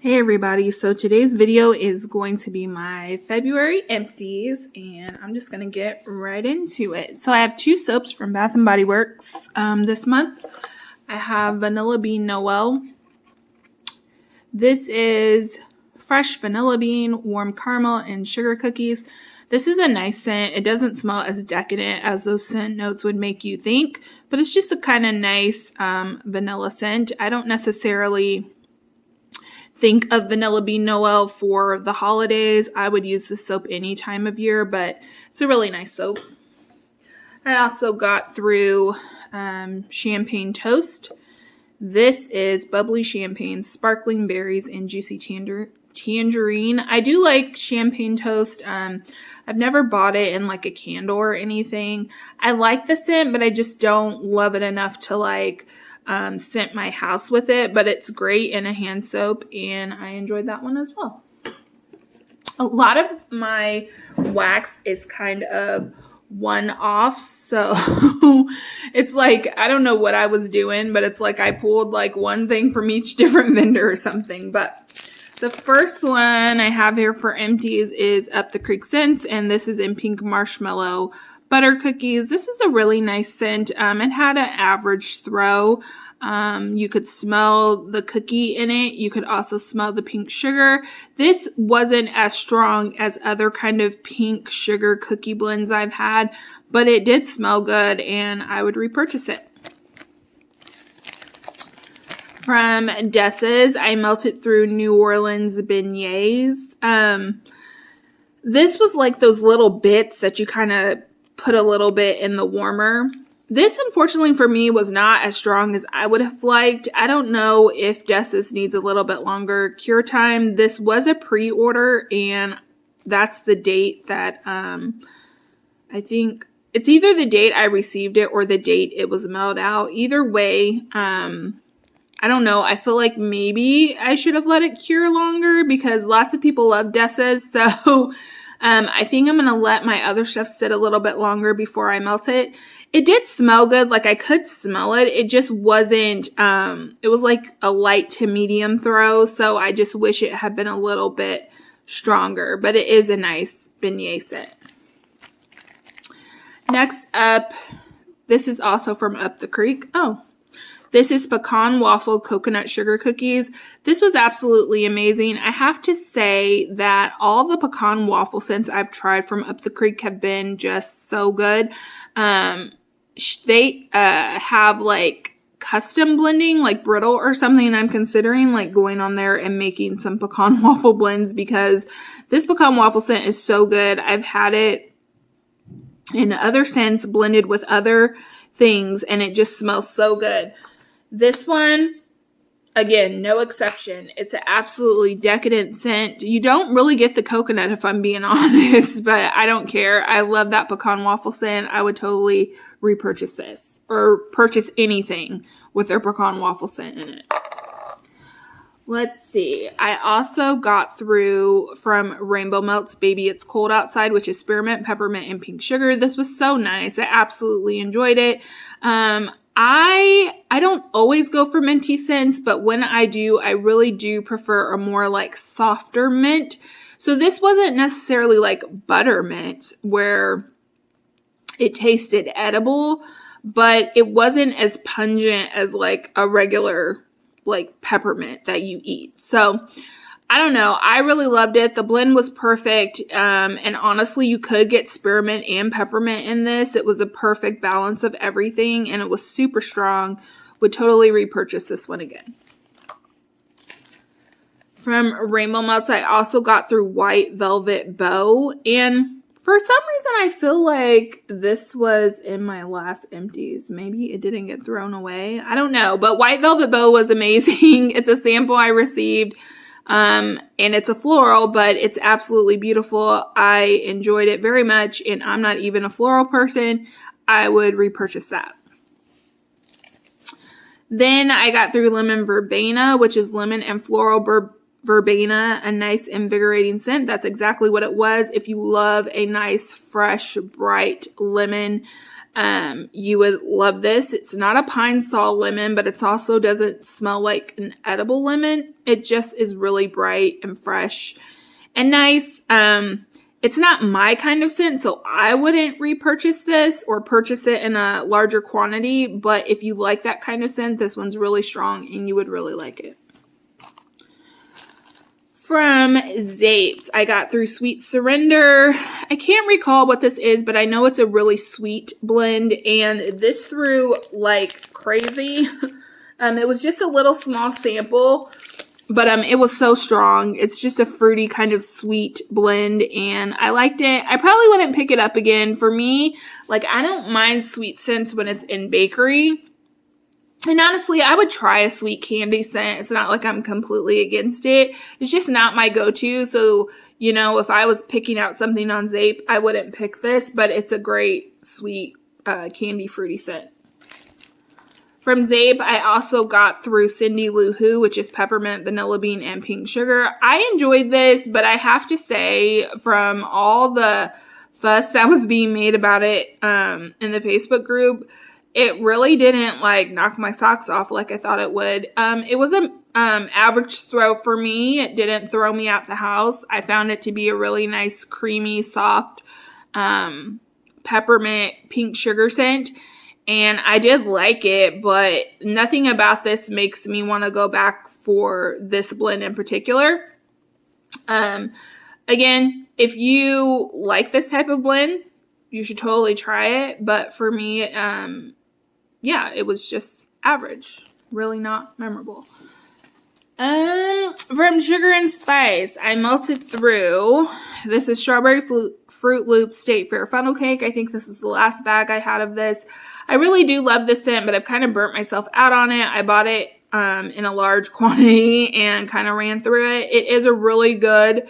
Hey everybody, so today's video is going to be my February empties and I'm just going to get right into it. So I have two soaps from Bath & Body Works this month. I have Vanilla Bean Noel. This is fresh vanilla bean, warm caramel, and sugar cookies. This is a nice scent. It doesn't smell as decadent as those scent notes would make you think, but it's just a kind of nice vanilla scent. I don't necessarily think of Vanilla Bean Noel for the holidays. I would use this soap any time of year, but it's a really nice soap. I also got through Champagne Toast. This is bubbly champagne, sparkling berries, and juicy tangerine. I do like Champagne Toast. I've never bought it in like a candle or anything. I like the scent, but I just don't love it enough to scent my house with it, but it's great in a hand soap and I enjoyed that one as well. A lot of my wax is kind of one-off, so it's like I don't know what I was doing, but it's like I pulled like one thing from each different vendor or something. But the first one I have here for empties is Up the Creek Scents, and this is in Pink Marshmallow Butter Cookies. This was a really nice scent. It had an average throw. You could smell the cookie in it. You could also smell the pink sugar. This wasn't as strong as other kind of pink sugar cookie blends I've had, but it did smell good and I would repurchase it. From Dessa's, I melted through New Orleans beignets. This was like those little bits that you kind of put a little bit in the warmer. This, unfortunately for me, was not as strong as I would have liked. I don't know if Dessa's needs a little bit longer cure time. This was a pre-order, and that's the date that I think it's either the date I received it or the date it was mailed out. Either way, I don't know. I feel like maybe I should have let it cure longer because lots of people love Dessa's. So I think I'm going to let my other stuff sit a little bit longer before I melt it. It did smell good. Like I could smell it. It just wasn't, it was like a light to medium throw. So I just wish it had been a little bit stronger, but it is a nice beignet scent. Next up, this is also from Up the Creek. This is Pecan Waffle Coconut Sugar Cookies. This was absolutely amazing. I have to say that all the pecan waffle scents I've tried from Up the Creek have been just so good. They have like custom blending, like brittle or something, and I'm considering like going on there and making some pecan waffle blends because this pecan waffle scent is so good. I've had it in other scents blended with other things, and it just smells so good. This one, again, no exception. It's an absolutely decadent scent. You don't really get the coconut if I'm being honest, but I don't care. I love that pecan waffle scent. I would totally repurchase this or purchase anything with their pecan waffle scent in it. Let's see. I also got through from Rainbow Melts Baby It's Cold Outside, which is spearmint, peppermint, and pink sugar. This was so nice. I absolutely enjoyed it. I don't always go for minty scents, but when I do, I really do prefer a more like softer mint. So this wasn't necessarily like buttermint where it tasted edible, but it wasn't as pungent as like a regular like peppermint that you eat. So I don't know. I really loved it. The blend was perfect. And honestly, you could get spearmint and peppermint in this. It was a perfect balance of everything and it was super strong. Would totally repurchase this one again. From Rainbow Melts, I also got through White Velvet Bow. And for some reason, I feel like this was in my last empties. Maybe it didn't get thrown away. I don't know. But White Velvet Bow was amazing. It's a sample I received. And it's a floral, but it's absolutely beautiful. I enjoyed it very much, and I'm not even a floral person. I would repurchase that. Then I got through Lemon Verbena, which is lemon and floral verbena, a nice invigorating scent. That's exactly what it was. If you love a nice, fresh, bright lemon, You would love this. It's not a pine sol lemon, but it also doesn't smell like an edible lemon. It just is really bright and fresh and nice. It's not my kind of scent, so I wouldn't repurchase this or purchase it in a larger quantity. But if you like that kind of scent, this one's really strong and you would really like it. From Zapes, I got through Sweet Surrender. I can't recall what this is, but I know it's a really sweet blend, and this threw like crazy. It was just a little small sample, but it was so strong. It's just a fruity kind of sweet blend, and I liked it. I probably wouldn't pick it up again. For me, like, I don't mind sweet scents when it's in bakery. And honestly, I would try a sweet candy scent. It's not like I'm completely against it. It's just not my go-to. So, you know, if I was picking out something on Zape, I wouldn't pick this, but it's a great sweet candy fruity scent. From Zape, I also got through Cindy Lou Who, which is peppermint, vanilla bean, and pink sugar. I enjoyed this, but I have to say, from all the fuss that was being made about it in the Facebook group, it really didn't like knock my socks off like I thought it would. It was an average throw for me. It didn't throw me out the house. I found it to be a really nice, creamy, soft peppermint pink sugar scent. And I did like it, but nothing about this makes me want to go back for this blend in particular. Again, if you like this type of blend, you should totally try it. But for me, yeah, it was just average. Really not memorable. From Sugar and Spice, I melted through. This is Strawberry Fruit Loop State Fair Funnel Cake. I think this was the last bag I had of this. I really do love this scent, but I've kind of burnt myself out on it. I bought it in a large quantity and kind of ran through it. It is a really good,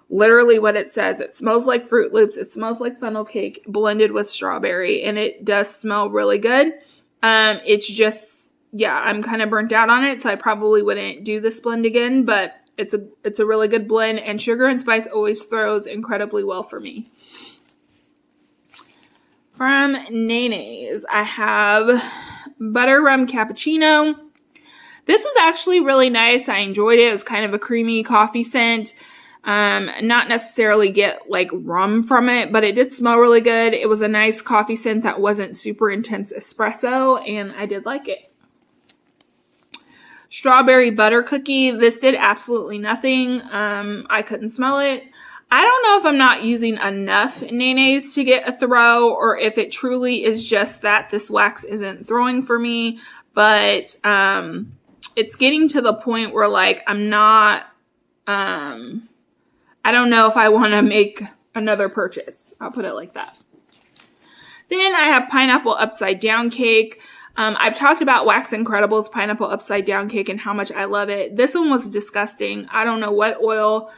literally what it says. It smells like Fruit Loops. It smells like funnel cake blended with strawberry, and it does smell really good. It's just, yeah, I'm kind of burnt out on it, so I probably wouldn't do this blend again, but it's a really good blend, and Sugar and Spice always throws incredibly well for me. From Nene's, I have Butter Rum Cappuccino. This was actually really nice. I enjoyed it. It was kind of a creamy coffee scent. Not necessarily get like rum from it, but it did smell really good. It was a nice coffee scent that wasn't super intense espresso, and I did like it. Strawberry Butter Cookie. This did absolutely nothing. I couldn't smell it. I don't know if I'm not using enough Nene's to get a throw, or if it truly is just that this wax isn't throwing for me, but it's getting to the point where like I'm not, I don't know if I want to make another purchase. I'll put it like that. Then I have Pineapple Upside Down Cake. I've talked about Wax Incredibles Pineapple Upside Down Cake and how much I love it. This one was disgusting. I don't know what oil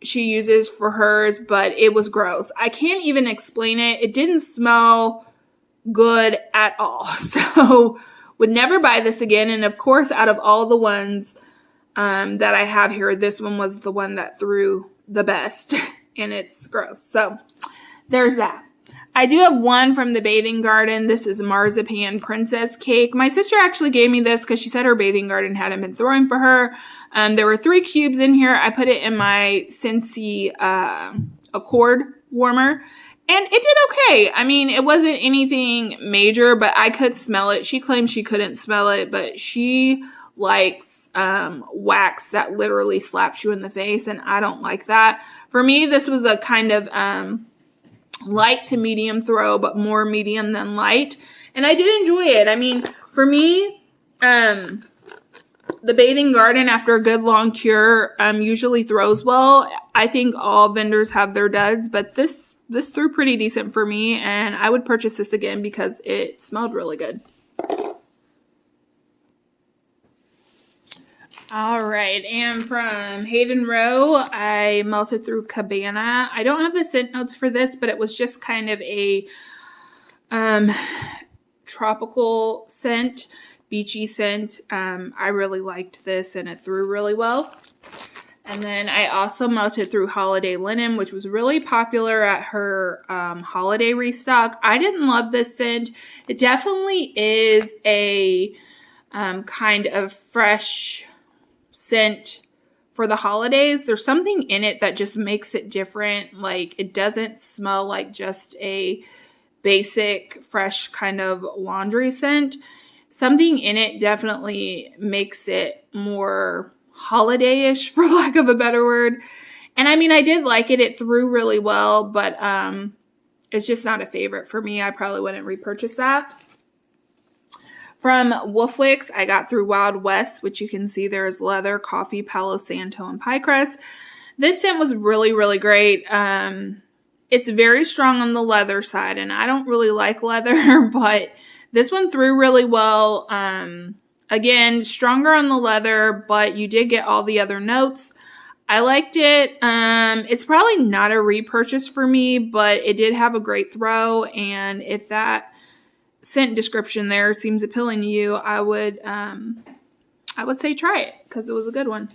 she uses for hers, but it was gross. I can't even explain it. It didn't smell good at all. So would never buy this again. And of course, out of all the ones that I have here, this one was the one that threw the best, and it's gross. So there's that. I do have one from the Bathing Garden. This is Marzipan Princess Cake. My sister actually gave me this because she said her Bathing Garden hadn't been throwing for her. There were 3 cubes in here. I put it in my Scentsy Accord warmer, and it did okay. I mean, it wasn't anything major, but I could smell it. She claimed she couldn't smell it, but she likes wax that literally slaps you in the face, and I don't like that. For me, this was a kind of light to medium throw, but more medium than light, and I did enjoy it. I mean, for me, the Bathing Garden, after a good long cure, usually throws well. I think all vendors have their duds, but this threw pretty decent for me, and I would purchase this again because it smelled really good. All right, and from Hayden Row, I melted through Cabana. I don't have the scent notes for this, but it was just kind of a tropical scent, beachy scent. I really liked this, and it threw really well. And then I also melted through Holiday Linen, which was really popular at her holiday restock. I didn't love this scent. It definitely is a kind of fresh scent for the holidays. There's something in it that just makes it different. Like, it doesn't smell like just a basic, fresh kind of laundry scent. Something in it definitely makes it more holiday-ish, for lack of a better word. And I mean, I did like it. It threw really well, but it's just not a favorite for me. I probably wouldn't repurchase that. From Wolfwicks, I got through Wild West, which you can see there is leather, coffee, Palo Santo, and pie crust. This scent was really, really great. It's very strong on the leather side, and I don't really like leather, but this one threw really well. Again, stronger on the leather, but you did get all the other notes. I liked it. It's probably not a repurchase for me, but it did have a great throw. And if that scent description there seems appealing to you, I would say try it because it was a good one.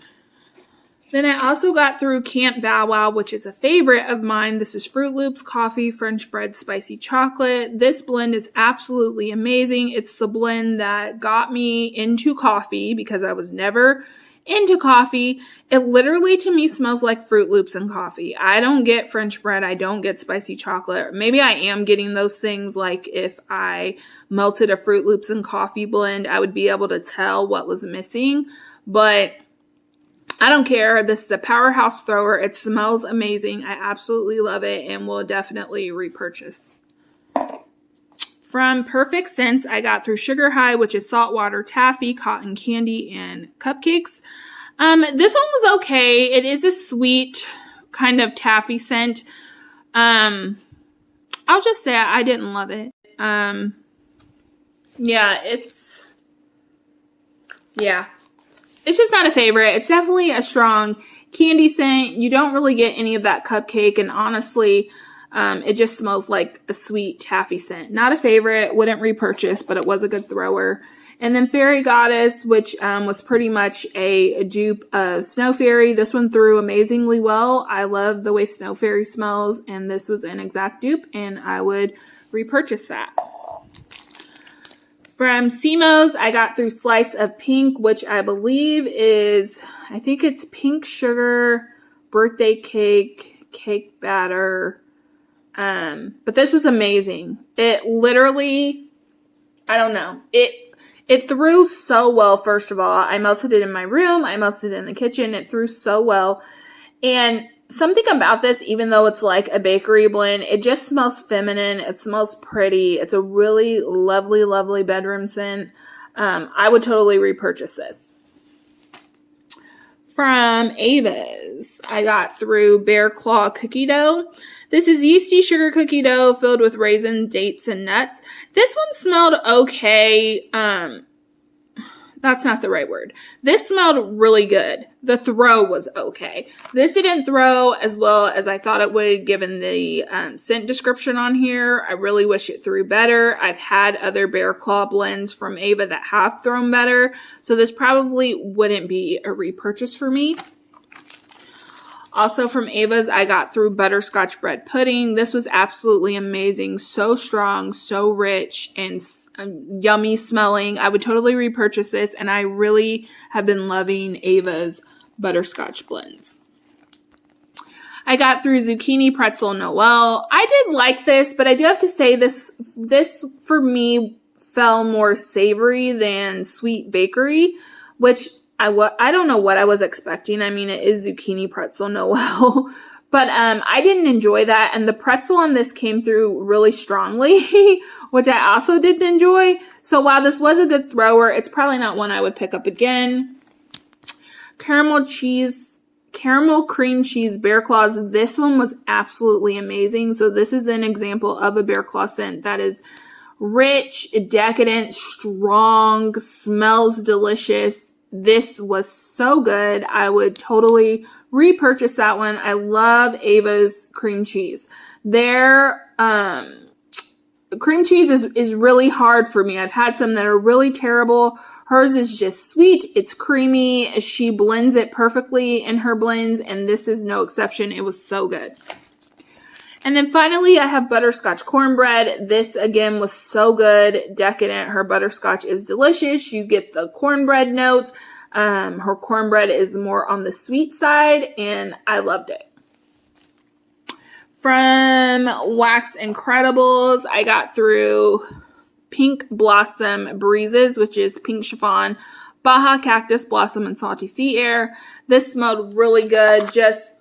Then I also got through Camp Bow Wow, which is a favorite of mine. This is Fruit Loops, coffee, French bread, spicy chocolate. This blend is absolutely amazing. It's the blend that got me into coffee because I was never into coffee. It literally, to me, smells like Fruit Loops and coffee. I don't get French bread. I don't get spicy chocolate. Maybe I am getting those things. Like if I melted a Fruit Loops and coffee blend, I would be able to tell what was missing. But I don't care. This is a powerhouse thrower. It smells amazing. I absolutely love it and will definitely repurchase. From Perfect Scents, I got through Sugar High, which is saltwater taffy, cotton candy, and cupcakes. This one was okay. It is a sweet kind of taffy scent. I'll just say I didn't love it. It's just not a favorite. It's definitely a strong candy scent. You don't really get any of that cupcake. And honestly, it just smells like a sweet taffy scent. Not a favorite. Wouldn't repurchase, but it was a good thrower. And then Fairy Goddess, which was pretty much a dupe of Snow Fairy. This one threw amazingly well. I love the way Snow Fairy smells. And this was an exact dupe. And I would repurchase that. From Simo's, I got through Slice of Pink, which I believe is, I think it's pink sugar, birthday cake batter. But this was amazing. It literally, I don't know. It threw so well, first of all. I melted it in my room. I melted it in the kitchen. It threw so well. And something about this, even though it's like a bakery blend, it just smells feminine. It smells pretty. It's a really lovely, lovely bedroom scent. I would totally repurchase this. From Ava's, I got through Bear Claw Cookie Dough. This is yeasty sugar cookie dough filled with raisins, dates, and nuts. This one smelled okay. That's not the right word. This smelled really good. The throw was okay. This didn't throw as well as I thought it would given the scent description on here. I really wish it threw better. I've had other Bear Claw blends from Ava that have thrown better. So this probably wouldn't be a repurchase for me. Also from Ava's, I got through Butterscotch Bread Pudding. This was absolutely amazing. So strong, so rich, and yummy smelling. I would totally repurchase this, and I really have been loving Ava's Butterscotch blends. I got through Zucchini Pretzel Noel. I did like this, but I do have to say this for me fell more savory than sweet bakery, which I don't know what I was expecting. I mean, it is Zucchini Pretzel Noel, but I didn't enjoy that. And the pretzel on this came through really strongly, which I also didn't enjoy. So while this was a good thrower, it's probably not one I would pick up again. Caramel cream cheese Bear Claws. This one was absolutely amazing. So this is an example of a Bear Claw scent that is rich, decadent, strong, smells delicious. This was so good. I would totally repurchase that one. I love Ava's cream cheese. Their cream cheese is really hard for me. I've had some that are really terrible. Hers is just sweet. It's creamy. She blends it perfectly in her blends, and this is no exception. It was so good. And then finally, I have butterscotch cornbread. This, again, was so good. Decadent. Her butterscotch is delicious. You get the cornbread notes. Her cornbread is more on the sweet side, and I loved it. From Wax Incredibles, I got through Pink Blossom Breezes, which is pink chiffon, Baja Cactus Blossom, and Salty Sea Air. This smelled really good. Just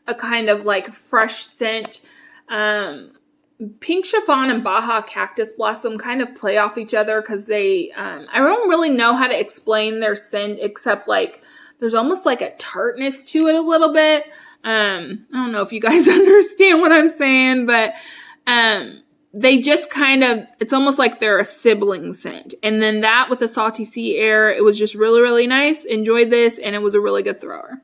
a kind of like fresh scent. Pink chiffon and Baja Cactus Blossom kind of play off each other because they, I don't really know how to explain their scent except like there's almost like a tartness to it a little bit. I don't know if you guys understand what I'm saying, but they just kind of, it's almost like they're a sibling scent. And then that with the Salty Sea Air, it was just really, really nice. Enjoyed this, and it was a really good thrower.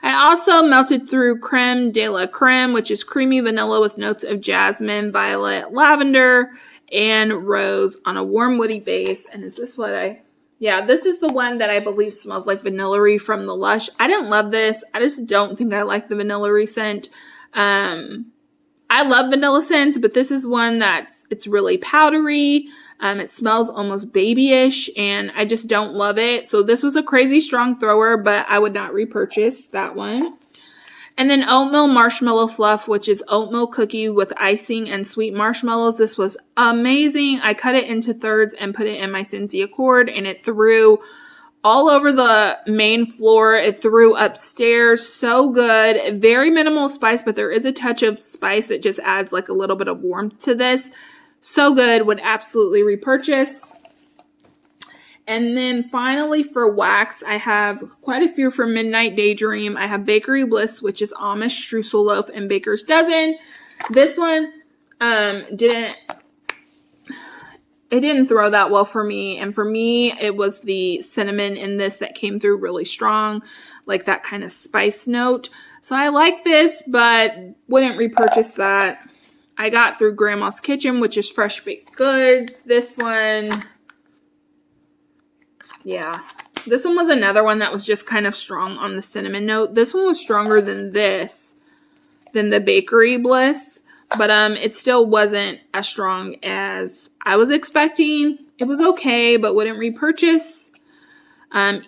I also melted through Creme de la Creme, which is creamy vanilla with notes of jasmine, violet, lavender, and rose on a warm woody base. And is this what yeah, this is the one that I believe smells like Vanilla-y from the Lush. I didn't love this. I just don't think I like the Vanilla-y scent. I love vanilla scents, but this is one it's really powdery. It smells almost babyish, and I just don't love it. So this was a crazy strong thrower, but I would not repurchase that one. And then Oatmeal Marshmallow Fluff, which is oatmeal cookie with icing and sweet marshmallows. This was amazing. I cut it into thirds and put it in my Scentsy Accord, and it threw all over the main floor. It threw upstairs. So good. Very minimal spice, but there is a touch of spice that just adds like a little bit of warmth to this. So good. Would absolutely repurchase. And then finally for wax, I have quite a few from Midnight Daydream. I have Bakery Bliss, which is Amish streusel loaf and Baker's Dozen. This one didn't throw that well for me. And for me, it was the cinnamon in this that came through really strong, like that kind of spice note. So I like this, but wouldn't repurchase that. I got through Grandma's Kitchen, which is fresh baked goods. This one, yeah. This one was another one that was just kind of strong on the cinnamon note. This one was stronger than the Bakery Bliss, but it still wasn't as strong as I was expecting. It was okay, but wouldn't repurchase.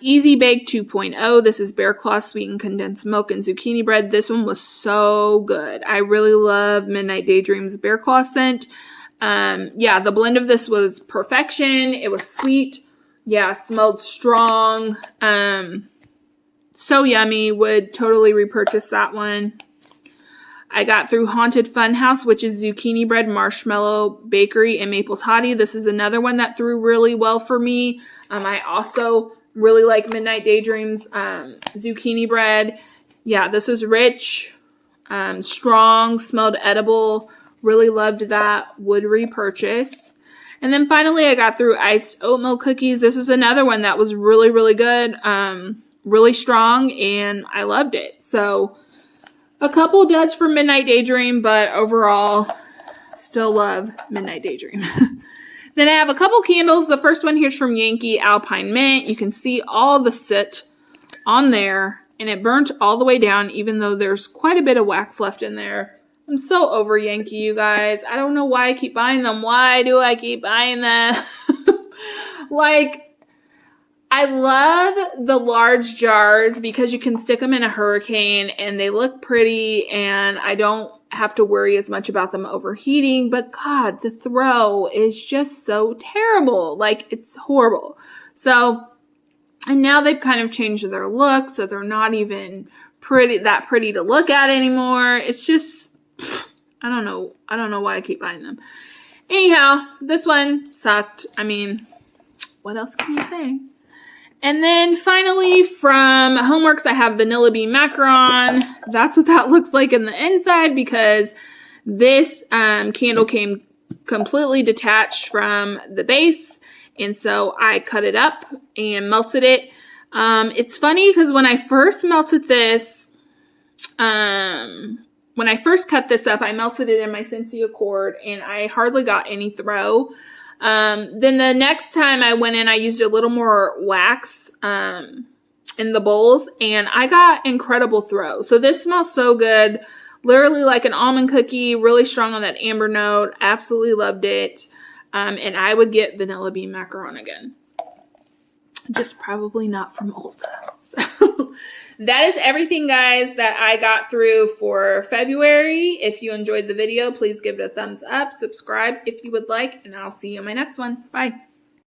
Easy Bake 2.0. This is Bear Claw sweetened condensed milk and zucchini bread. This one was so good. I really love Midnight Daydream's Bear Claw scent. Yeah, the blend of this was perfection. It was sweet. Yeah, smelled strong. So yummy. Would totally repurchase that one. I got through Haunted Funhouse, which is zucchini bread, marshmallow, bakery, and maple toddy. This is another one that threw really well for me. I also really like Midnight Daydream's zucchini bread. Yeah, this was rich, strong, smelled edible. Really loved that. Would repurchase. And then finally, I got through iced oatmeal cookies. This was another one that was really, really good, really strong, and I loved it. So a couple duds for Midnight Daydream, but overall, still love Midnight Daydream. Then I have a couple candles. The first one here is from Yankee Alpine Mint. You can see all the soot on there, and it burnt all the way down, even though there's quite a bit of wax left in there. I'm so over Yankee, you guys. I don't know why I keep buying them. Why do I keep buying them? Like, I love the large jars because you can stick them in a hurricane and they look pretty and I don't have to worry as much about them overheating. But God, the throw is just so terrible. Like, it's horrible. So, and now they've kind of changed their look, so they're not even that pretty to look at anymore. It's just, I don't know why I keep buying them. Anyhow, this one sucked. I mean, what else can you say? And then finally from Homeworks, I have Vanilla Bean Macaron. That's what that looks like in the inside because this candle came completely detached from the base. And so I cut it up and melted it. It's funny because when I first melted this, when I first cut this up, I melted it in my Scentsy Accord, and I hardly got any throw. Then the next time I went in, I used a little more wax in the bowls, and I got incredible throw. So this smells so good. Literally like an almond cookie, really strong on that amber note. Absolutely loved it. And I would get vanilla bean macaron again. Just probably not from Ulta. So that is everything, guys, that I got through for February. If you enjoyed the video, please give it a thumbs up. Subscribe if you would like, and I'll see you in my next one. Bye.